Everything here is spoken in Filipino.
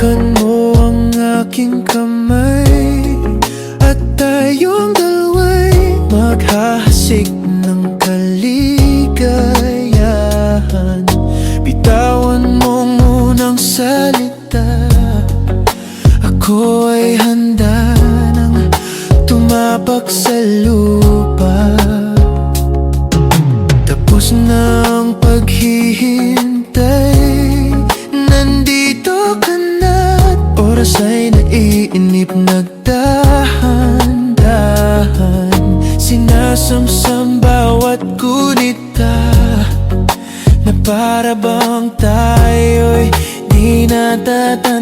Hawakan mo ang aking kamay at tayong dalawa'y maghahasik ng kaligayahan. Bitawan mo munang salita, ako ay handa nang tumapak sa lupa. Tapos na ang paghihintay, nandito ka na't oras ay naiinip. Nagdahan-dahan, sinasamsam bawat gunita, na para bang tayo'y di natatapos.